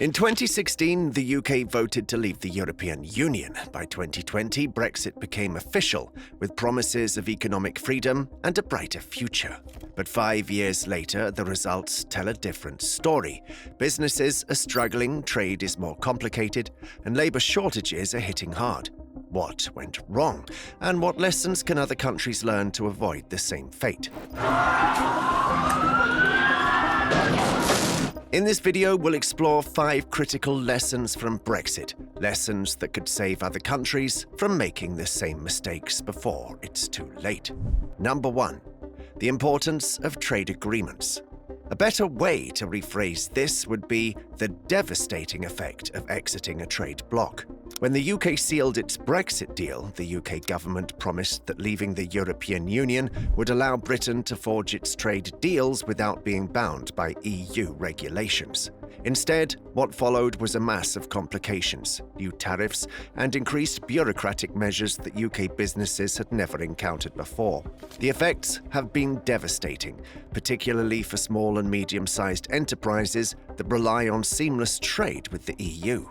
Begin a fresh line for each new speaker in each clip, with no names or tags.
In 2016, the UK voted to leave the European Union. By 2020, Brexit became official, with promises of economic freedom and a brighter future. But 5 years later, the results tell a different story. Businesses are struggling, trade is more complicated, and labour shortages are hitting hard. What went wrong? And what lessons can other countries learn to avoid the same fate? In this video, we'll explore 5 critical lessons from Brexit, lessons that could save other countries from making the same mistakes before it's too late. Number 1. The importance of trade agreements. A better way to rephrase this would be the devastating effect of exiting a trade bloc. When the UK sealed its Brexit deal, the UK government promised that leaving the European Union would allow Britain to forge its trade deals without being bound by EU regulations. Instead, what followed was a mass of complications, new tariffs, and increased bureaucratic measures that UK businesses had never encountered before. The effects have been devastating, particularly for small and medium-sized enterprises that rely on seamless trade with the EU.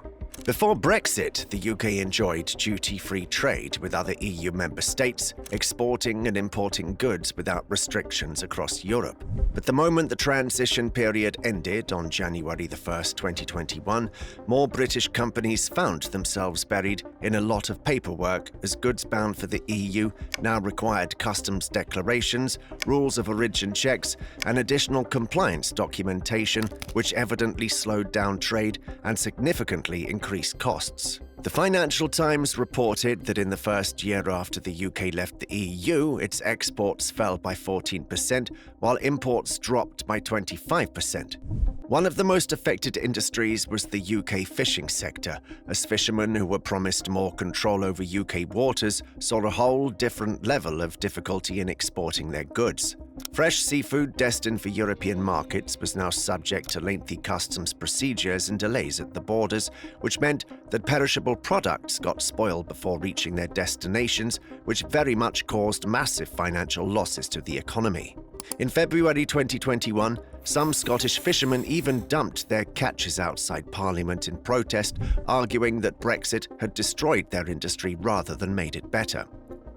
Before Brexit, the UK enjoyed duty-free trade with other EU member states, exporting and importing goods without restrictions across Europe. But the moment the transition period ended on January 1st, 2021, more British companies found themselves buried in a lot of paperwork as goods bound for the EU now required customs declarations, rules of origin checks, and additional compliance documentation, which evidently slowed down trade and significantly increased costs. The Financial Times reported that in the first year after the UK left the EU, its exports fell by 14%, while imports dropped by 25%. One of the most affected industries was the UK fishing sector, as fishermen who were promised more control over UK waters saw a whole different level of difficulty in exporting their goods. Fresh seafood destined for European markets was now subject to lengthy customs procedures and delays at the borders, which meant that perishable products got spoiled before reaching their destinations, which very much caused massive financial losses to the economy. In February 2021, some Scottish fishermen even dumped their catches outside Parliament in protest, arguing that Brexit had destroyed their industry rather than made it better.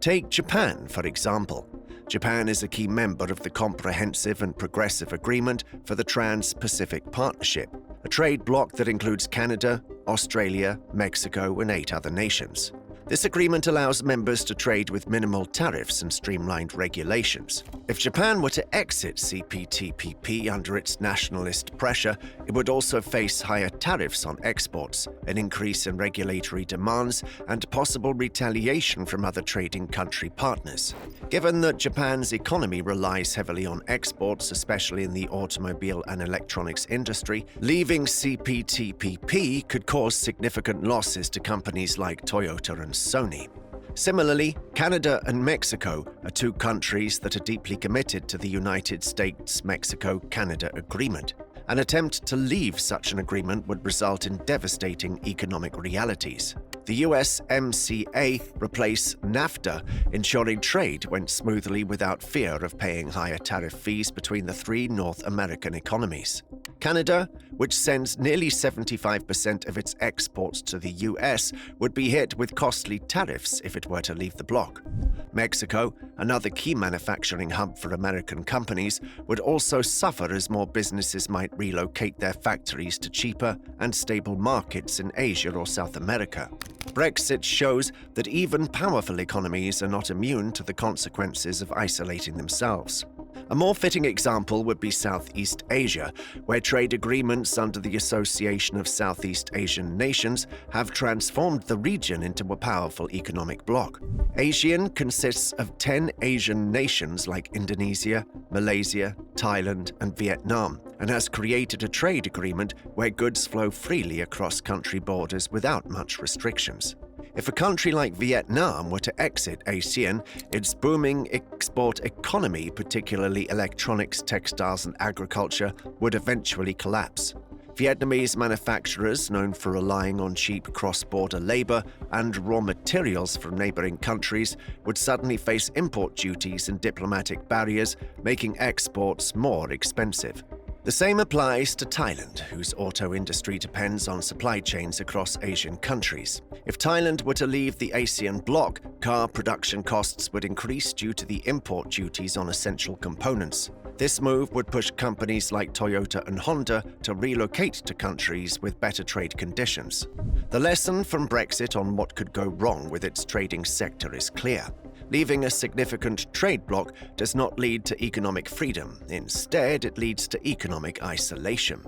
Take Japan, for example. Japan is a key member of the Comprehensive and Progressive Agreement for the Trans-Pacific Partnership, a trade bloc that includes Canada, Australia, Mexico, and 8 other nations. This agreement allows members to trade with minimal tariffs and streamlined regulations. If Japan were to exit CPTPP under its nationalist pressure, it would also face higher tariffs on exports, an increase in regulatory demands, and possible retaliation from other trading country partners. Given that Japan's economy relies heavily on exports, especially in the automobile and electronics industry, leaving CPTPP could cause significant losses to companies like Toyota and Sony. Similarly, Canada and Mexico are 2 countries that are deeply committed to the United States-Mexico-Canada Agreement. An attempt to leave such an agreement would result in devastating economic realities. The USMCA replaced NAFTA, ensuring trade went smoothly without fear of paying higher tariff fees between the 3 North American economies. Canada, which sends nearly 75% of its exports to the US, would be hit with costly tariffs if it were to leave the bloc. Mexico, another key manufacturing hub for American companies, would also suffer as more businesses might relocate their factories to cheaper and stable markets in Asia or South America. Brexit shows that even powerful economies are not immune to the consequences of isolating themselves. A more fitting example would be Southeast Asia, where trade agreements under the Association of Southeast Asian Nations have transformed the region into a powerful economic bloc. ASEAN consists of 10 Asian nations like Indonesia, Malaysia, Thailand, and Vietnam, and has created a trade agreement where goods flow freely across country borders without much restrictions. If a country like Vietnam were to exit ASEAN, its booming export economy, particularly electronics, textiles, and agriculture, would eventually collapse. Vietnamese manufacturers, known for relying on cheap cross-border labor and raw materials from neighboring countries, would suddenly face import duties and diplomatic barriers, making exports more expensive. The same applies to Thailand, whose auto industry depends on supply chains across Asian countries. If Thailand were to leave the ASEAN bloc, car production costs would increase due to the import duties on essential components. This move would push companies like Toyota and Honda to relocate to countries with better trade conditions. The lesson from Brexit on what could go wrong with its trading sector is clear. Leaving a significant trade bloc does not lead to economic freedom. Instead, it leads to economic isolation.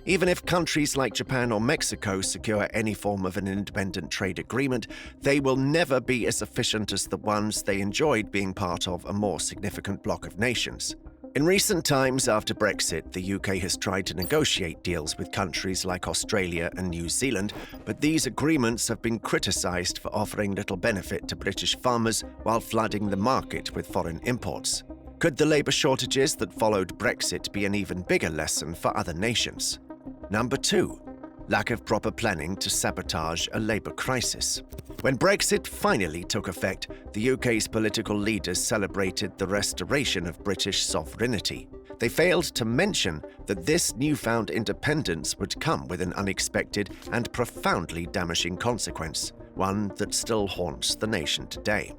Even if countries like Japan or Mexico secure any form of an independent trade agreement, they will never be as efficient as the ones they enjoyed being part of a more significant bloc of nations. In recent times after Brexit, the UK has tried to negotiate deals with countries like Australia and New Zealand, but these agreements have been criticised for offering little benefit to British farmers while flooding the market with foreign imports. Could the labour shortages that followed Brexit be an even bigger lesson for other nations? Number 2. Lack of proper planning to sabotage a labour crisis. When Brexit finally took effect, the UK's political leaders celebrated the restoration of British sovereignty. They failed to mention that this newfound independence would come with an unexpected and profoundly damaging consequence, one that still haunts the nation today.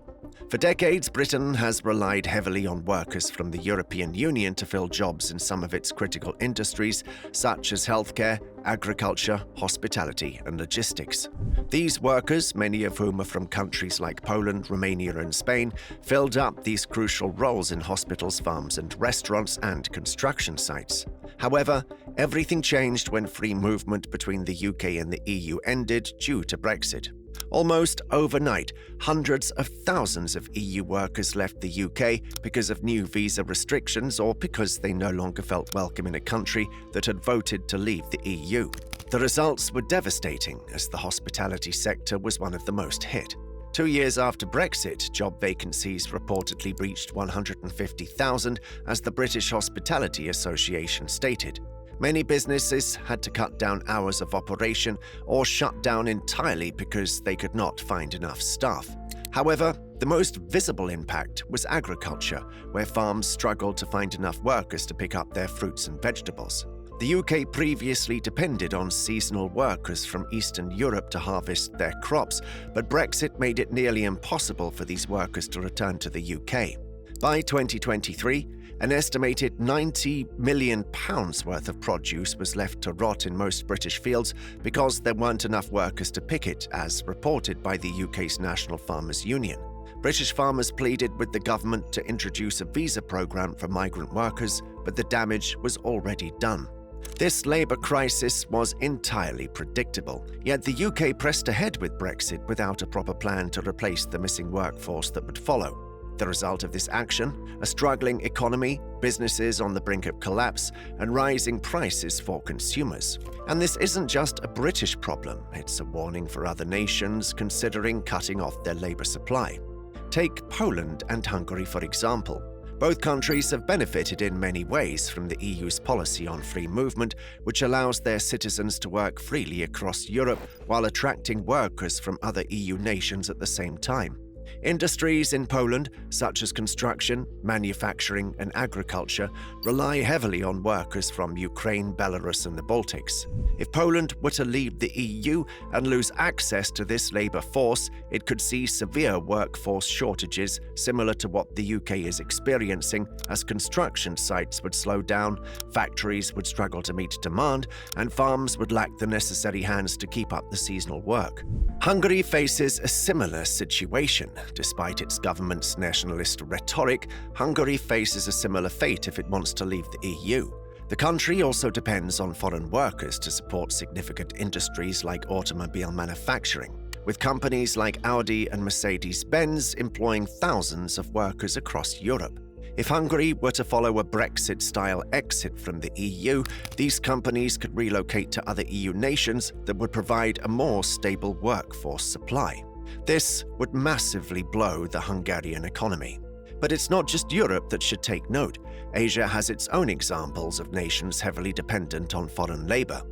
For decades, Britain has relied heavily on workers from the European Union to fill jobs in some of its critical industries, such as healthcare, agriculture, hospitality, and logistics. These workers, many of whom are from countries like Poland, Romania, and Spain, filled up these crucial roles in hospitals, farms, and restaurants and construction sites. However, everything changed when free movement between the UK and the EU ended due to Brexit. Almost overnight, hundreds of thousands of EU workers left the UK because of new visa restrictions or because they no longer felt welcome in a country that had voted to leave the EU. The results were devastating, as the hospitality sector was one of the most hit. 2 years after Brexit, job vacancies reportedly reached 150,000, as the British Hospitality Association stated. Many businesses had to cut down hours of operation or shut down entirely because they could not find enough staff. However, the most visible impact was agriculture, where farms struggled to find enough workers to pick up their fruits and vegetables. The UK previously depended on seasonal workers from Eastern Europe to harvest their crops, but Brexit made it nearly impossible for these workers to return to the UK. By 2023, an estimated £90 million worth of produce was left to rot in most British fields because there weren't enough workers to pick it, as reported by the UK's National Farmers Union. British farmers pleaded with the government to introduce a visa programme for migrant workers, but the damage was already done. This labour crisis was entirely predictable, yet the UK pressed ahead with Brexit without a proper plan to replace the missing workforce that would follow. The result of this action, a struggling economy, businesses on the brink of collapse, and rising prices for consumers. And this isn't just a British problem, it's a warning for other nations considering cutting off their labour supply. Take Poland and Hungary, for example. Both countries have benefited in many ways from the EU's policy on free movement, which allows their citizens to work freely across Europe while attracting workers from other EU nations at the same time. Industries in Poland, such as construction, manufacturing, and agriculture, rely heavily on workers from Ukraine, Belarus, and the Baltics. If Poland were to leave the EU and lose access to this labour force, it could see severe workforce shortages similar to what the UK is experiencing, as construction sites would slow down, factories would struggle to meet demand, and farms would lack the necessary hands to keep up the seasonal work. Hungary faces a similar situation. Despite its government's nationalist rhetoric, Hungary faces a similar fate if it wants to leave the EU. The country also depends on foreign workers to support significant industries like automobile manufacturing, with companies like Audi and Mercedes-Benz employing thousands of workers across Europe. If Hungary were to follow a Brexit-style exit from the EU, these companies could relocate to other EU nations that would provide a more stable workforce supply. This would massively blow the Hungarian economy. But it's not just Europe that should take note. Asia has its own examples of nations heavily dependent on foreign labor.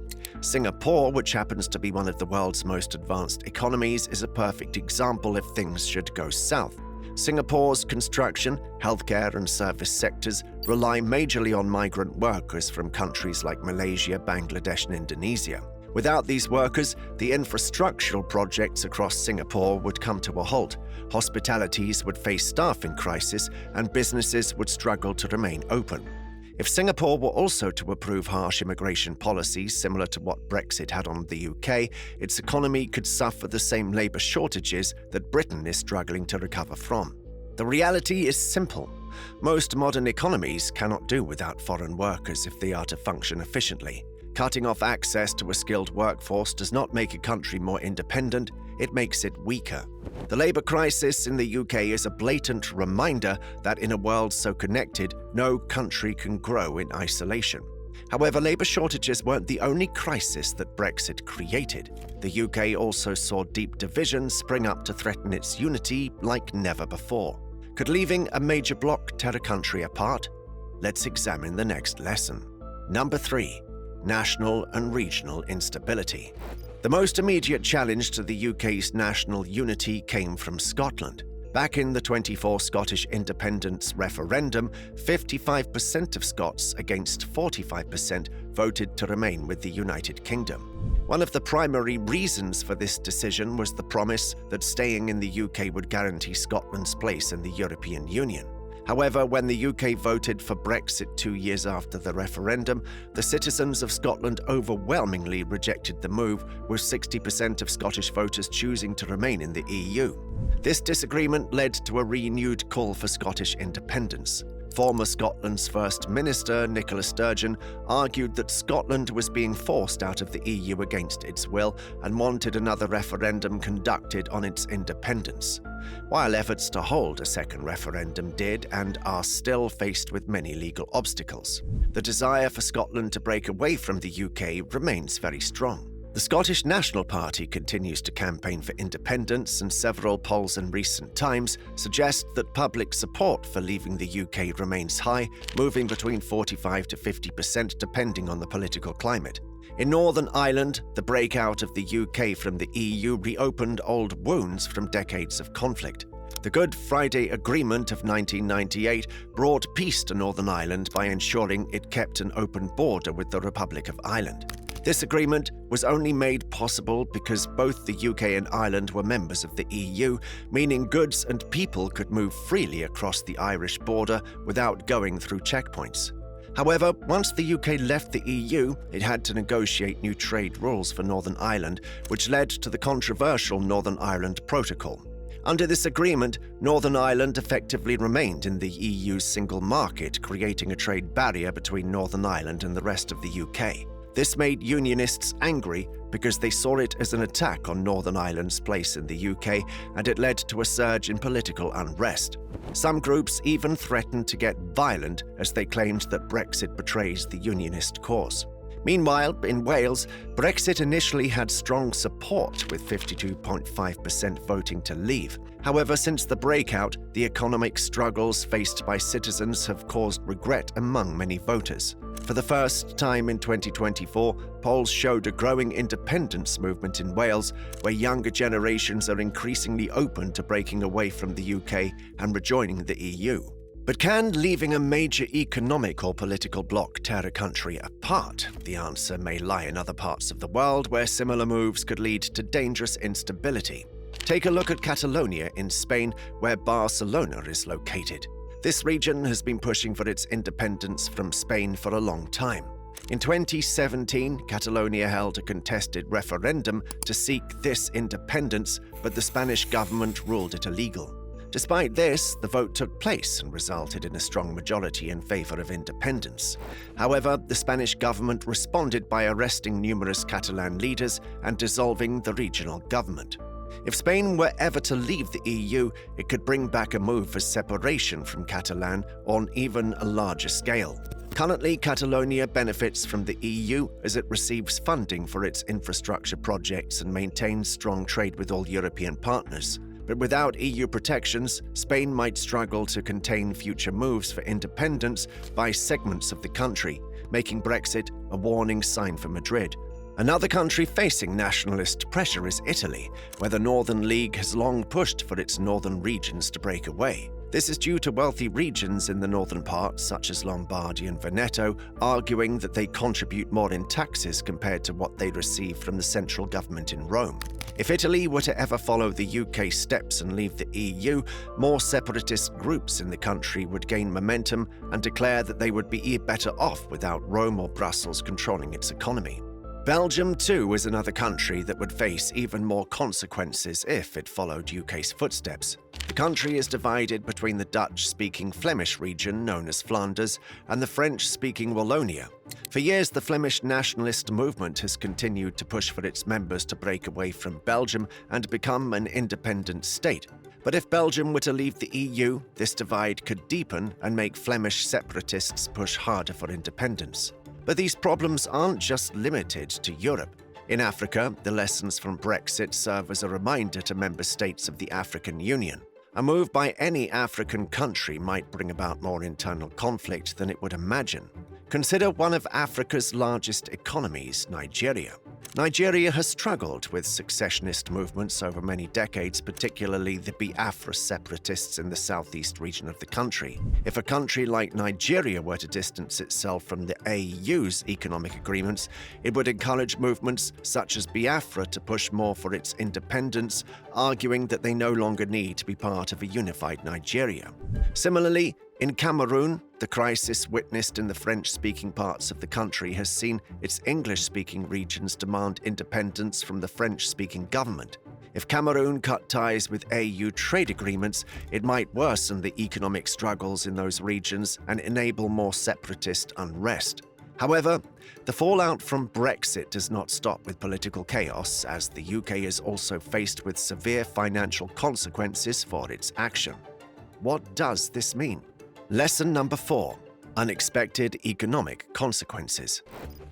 Singapore, which happens to be one of the world's most advanced economies, is a perfect example if things should go south. Singapore's construction, healthcare and service sectors rely majorly on migrant workers from countries like Malaysia, Bangladesh and Indonesia. Without these workers, the infrastructural projects across Singapore would come to a halt, hospitalities would face staffing crisis, and businesses would struggle to remain open. If Singapore were also to approve harsh immigration policies similar to what Brexit had on the UK, its economy could suffer the same labour shortages that Britain is struggling to recover from. The reality is simple. Most modern economies cannot do without foreign workers if they are to function efficiently. Cutting off access to a skilled workforce does not make a country more independent, it makes it weaker. The labour crisis in the UK is a blatant reminder that in a world so connected, no country can grow in isolation. However, labour shortages weren't the only crisis that Brexit created. The UK also saw deep divisions spring up to threaten its unity like never before. Could leaving a major bloc tear a country apart? Let's examine the next lesson. Number 3. National and regional instability. The most immediate challenge to the UK's national unity came from Scotland. Back in the 24 Scottish independence referendum, 55% of Scots against 45% voted to remain with the United Kingdom. One of the primary reasons for this decision was the promise that staying in the UK would guarantee Scotland's place in the European Union. However, when the UK voted for Brexit 2 years after the referendum, the citizens of Scotland overwhelmingly rejected the move, with 60% of Scottish voters choosing to remain in the EU. This disagreement led to a renewed call for Scottish independence. Former Scotland's First Minister, Nicola Sturgeon, argued that Scotland was being forced out of the EU against its will and wanted another referendum conducted on its independence. While efforts to hold a second referendum did and are still faced with many legal obstacles, the desire for Scotland to break away from the UK remains very strong. The Scottish National Party continues to campaign for independence, and several polls in recent times suggest that public support for leaving the UK remains high, moving between 45 to 50% depending on the political climate. In Northern Ireland, the breakout of the UK from the EU reopened old wounds from decades of conflict. The Good Friday Agreement of 1998 brought peace to Northern Ireland by ensuring it kept an open border with the Republic of Ireland. This agreement was only made possible because both the UK and Ireland were members of the EU, meaning goods and people could move freely across the Irish border without going through checkpoints. However, once the UK left the EU, it had to negotiate new trade rules for Northern Ireland, which led to the controversial Northern Ireland Protocol. Under this agreement, Northern Ireland effectively remained in the EU's single market, creating a trade barrier between Northern Ireland and the rest of the UK. This made Unionists angry because they saw it as an attack on Northern Ireland's place in the UK, and it led to a surge in political unrest. Some groups even threatened to get violent as they claimed that Brexit betrays the Unionist cause. Meanwhile, in Wales, Brexit initially had strong support, with 52.5% voting to leave. However, since the breakout, the economic struggles faced by citizens have caused regret among many voters. For the first time in 2024, polls showed a growing independence movement in Wales, where younger generations are increasingly open to breaking away from the UK and rejoining the EU. But can leaving a major economic or political bloc tear a country apart? The answer may lie in other parts of the world where similar moves could lead to dangerous instability. Take a look at Catalonia in Spain, where Barcelona is located. This region has been pushing for its independence from Spain for a long time. In 2017, Catalonia held a contested referendum to seek this independence, but the Spanish government ruled it illegal. Despite this, the vote took place and resulted in a strong majority in favor of independence. However, the Spanish government responded by arresting numerous Catalan leaders and dissolving the regional government. If Spain were ever to leave the EU, it could bring back a move for separation from Catalan on even a larger scale. Currently, Catalonia benefits from the EU as it receives funding for its infrastructure projects and maintains strong trade with all European partners. But without EU protections, Spain might struggle to contain future moves for independence by segments of the country, making Brexit a warning sign for Madrid. Another country facing nationalist pressure is Italy, where the Northern League has long pushed for its northern regions to break away. This is due to wealthy regions in the northern parts, such as Lombardy and Veneto, arguing that they contribute more in taxes compared to what they receive from the central government in Rome. If Italy were to ever follow the UK steps and leave the EU, more separatist groups in the country would gain momentum and declare that they would be better off without Rome or Brussels controlling its economy. Belgium, too, is another country that would face even more consequences if it followed UK's footsteps. The country is divided between the Dutch-speaking Flemish region known as Flanders and the French-speaking Wallonia. For years, the Flemish nationalist movement has continued to push for its members to break away from Belgium and become an independent state. But if Belgium were to leave the EU, this divide could deepen and make Flemish separatists push harder for independence. But these problems aren't just limited to Europe. In Africa, the lessons from Brexit serve as a reminder to member states of the African Union. A move by any African country might bring about more internal conflict than it would imagine. Consider one of Africa's largest economies, Nigeria. Nigeria has struggled with secessionist movements over many decades, particularly the Biafra separatists in the southeast region of the country. If a country like Nigeria were to distance itself from the AU's economic agreements, it would encourage movements such as Biafra to push more for its independence, arguing that they no longer need to be part of a unified Nigeria. Similarly, in Cameroon, the crisis witnessed in the French-speaking parts of the country has seen its English-speaking regions demand independence from the French-speaking government. If Cameroon cut ties with AU trade agreements, it might worsen the economic struggles in those regions and enable more separatist unrest. However, the fallout from Brexit does not stop with political chaos, as the UK is also faced with severe financial consequences for its action. What does this mean? Lesson number 4. Unexpected economic consequences.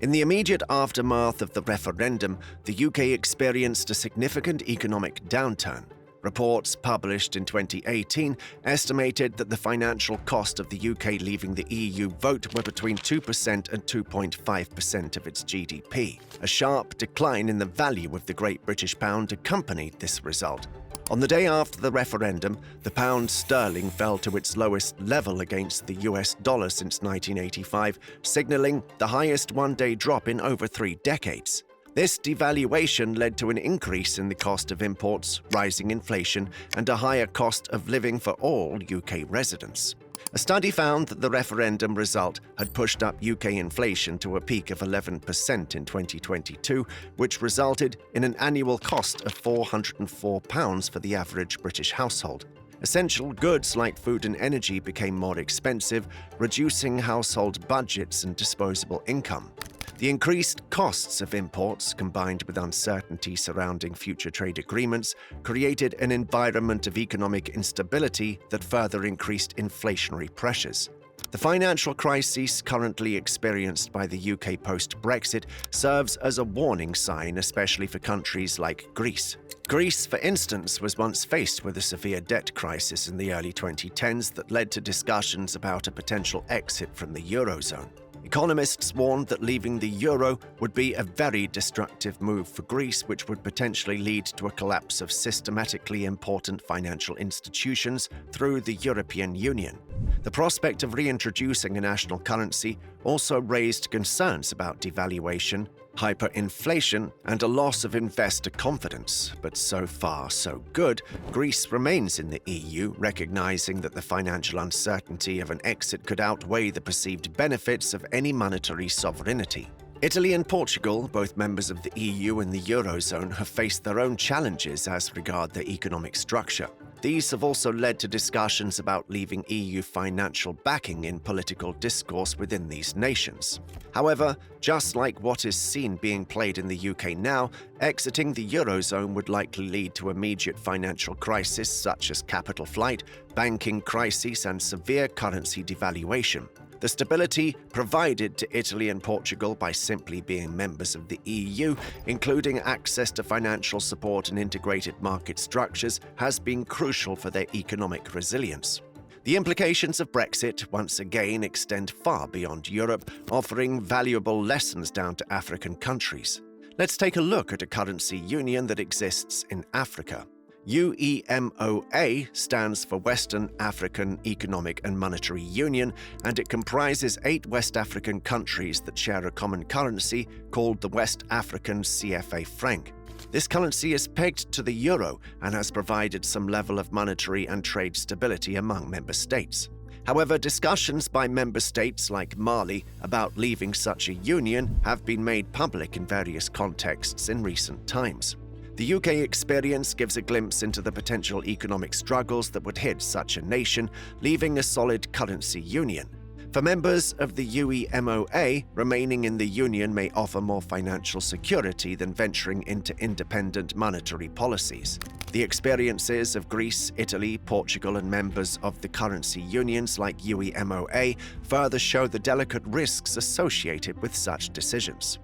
In the immediate aftermath of the referendum, the UK experienced a significant economic downturn. Reports published in 2018 estimated that the financial cost of the UK leaving the EU vote were between 2% and 2.5% of its GDP. A sharp decline in the value of the Great British Pound accompanied this result. On the day after the referendum, the pound sterling fell to its lowest level against the US dollar since 1985, signaling the highest one-day drop in over 3 decades. This devaluation led to an increase in the cost of imports, rising inflation, and a higher cost of living for all UK residents. A study found that the referendum result had pushed up UK inflation to a peak of 11% in 2022, which resulted in an annual cost of £404 for the average British household. Essential goods like food and energy became more expensive, reducing household budgets and disposable income. The increased costs of imports, combined with uncertainty surrounding future trade agreements, created an environment of economic instability that further increased inflationary pressures. The financial crisis currently experienced by the UK post-Brexit serves as a warning sign, especially for countries like Greece. Greece, for instance, was once faced with a severe debt crisis in the early 2010s that led to discussions about a potential exit from the Eurozone. Economists warned that leaving the euro would be a very destructive move for Greece, which would potentially lead to a collapse of systematically important financial institutions through the European Union. The prospect of reintroducing a national currency also raised concerns about devaluation, hyperinflation, and a loss of investor confidence. But so far, so good. Greece remains in the EU, recognizing that the financial uncertainty of an exit could outweigh the perceived benefits of any monetary sovereignty. Italy and Portugal, both members of the EU and the Eurozone, have faced their own challenges as regard their economic structure. These have also led to discussions about leaving EU financial backing in political discourse within these nations. However, just like what is seen being played in the UK now, exiting the Eurozone would likely lead to immediate financial crises such as capital flight, banking crises, and severe currency devaluation. The stability provided to Italy and Portugal by simply being members of the EU, including access to financial support and integrated market structures, has been crucial for their economic resilience. The implications of Brexit once again extend far beyond Europe, offering valuable lessons down to African countries. Let's take a look at a currency union that exists in Africa. UEMOA stands for Western African Economic and Monetary Union, and it comprises 8 West African countries that share a common currency called the West African CFA franc. This currency is pegged to the euro and has provided some level of monetary and trade stability among member states. However, discussions by member states like Mali about leaving such a union have been made public in various contexts in recent times. The UK experience gives a glimpse into the potential economic struggles that would hit such a nation, leaving a solid currency union. For members of the UEMOA, remaining in the union may offer more financial security than venturing into independent monetary policies. The experiences of Greece, Italy, Portugal, and members of the currency unions like UEMOA further show the delicate risks associated with such decisions.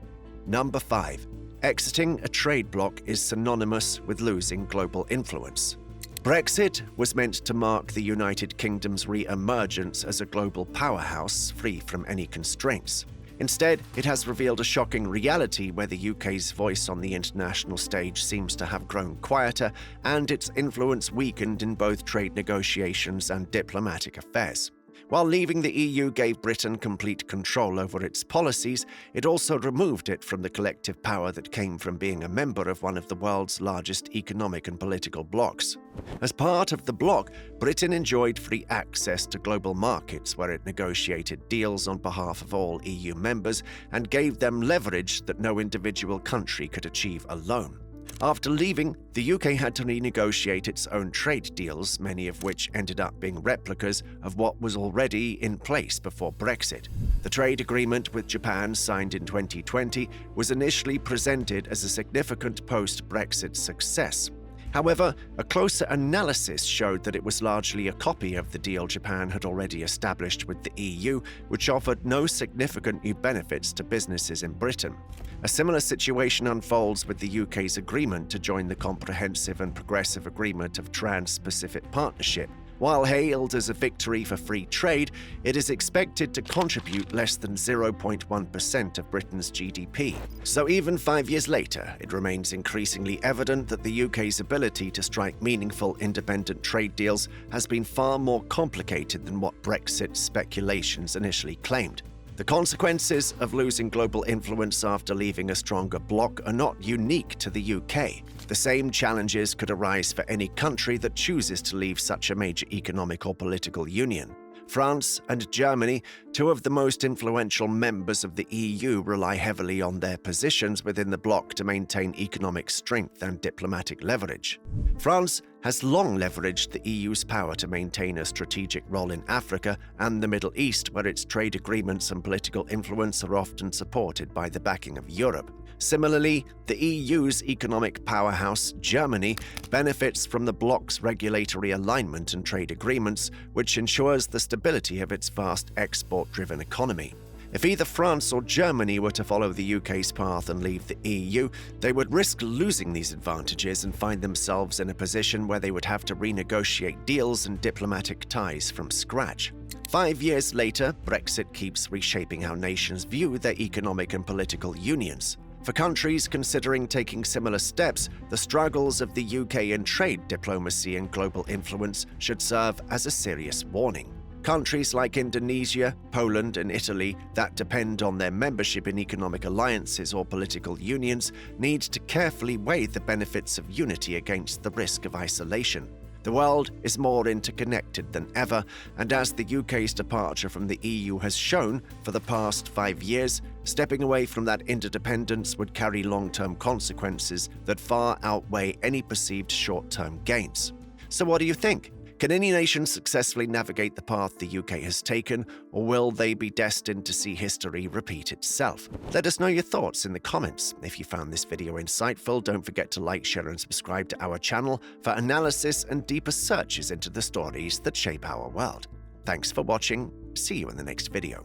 Number 5. Exiting a trade bloc is synonymous with losing global influence. Brexit was meant to mark the United Kingdom's re-emergence as a global powerhouse free from any constraints. Instead, it has revealed a shocking reality where the UK's voice on the international stage seems to have grown quieter and its influence weakened in both trade negotiations and diplomatic affairs. While leaving the EU gave Britain complete control over its policies, it also removed it from the collective power that came from being a member of one of the world's largest economic and political blocs. As part of the bloc, Britain enjoyed free access to global markets where it negotiated deals on behalf of all EU members and gave them leverage that no individual country could achieve alone. After leaving, the UK had to renegotiate its own trade deals, many of which ended up being replicas of what was already in place before Brexit. The trade agreement with Japan, signed in 2020, was initially presented as a significant post-Brexit success. However, a closer analysis showed that it was largely a copy of the deal Japan had already established with the EU, which offered no significant new benefits to businesses in Britain. A similar situation unfolds with the UK's agreement to join the Comprehensive and Progressive Agreement of Trans-Pacific Partnership. While hailed as a victory for free trade, it is expected to contribute less than 0.1% of Britain's GDP. So even 5 years later, it remains increasingly evident that the UK's ability to strike meaningful independent trade deals has been far more complicated than what Brexit speculations initially claimed. The consequences of losing global influence after leaving a stronger bloc are not unique to the UK. The same challenges could arise for any country that chooses to leave such a major economic or political union. France and Germany, 2 of the most influential members of the EU, rely heavily on their positions within the bloc to maintain economic strength and diplomatic leverage. France has long leveraged the EU's power to maintain a strategic role in Africa and the Middle East, where its trade agreements and political influence are often supported by the backing of Europe. Similarly, the EU's economic powerhouse, Germany, benefits from the bloc's regulatory alignment and trade agreements, which ensures the stability of its vast export-driven economy. If either France or Germany were to follow the UK's path and leave the EU, they would risk losing these advantages and find themselves in a position where they would have to renegotiate deals and diplomatic ties from scratch. 5 years later, Brexit keeps reshaping how nations view their economic and political unions. For countries considering taking similar steps, the struggles of the UK in trade diplomacy and global influence should serve as a serious warning. Countries like Indonesia, Poland, and Italy that depend on their membership in economic alliances or political unions need to carefully weigh the benefits of unity against the risk of isolation. The world is more interconnected than ever, and as the UK's departure from the EU has shown for the past 5 years, stepping away from that interdependence would carry long-term consequences that far outweigh any perceived short-term gains. So what do you think? Can any nation successfully navigate the path the UK has taken, or will they be destined to see history repeat itself? Let us know your thoughts in the comments. If you found this video insightful, don't forget to like, share, and subscribe to our channel for analysis and deeper searches into the stories that shape our world. Thanks for watching. See you in the next video.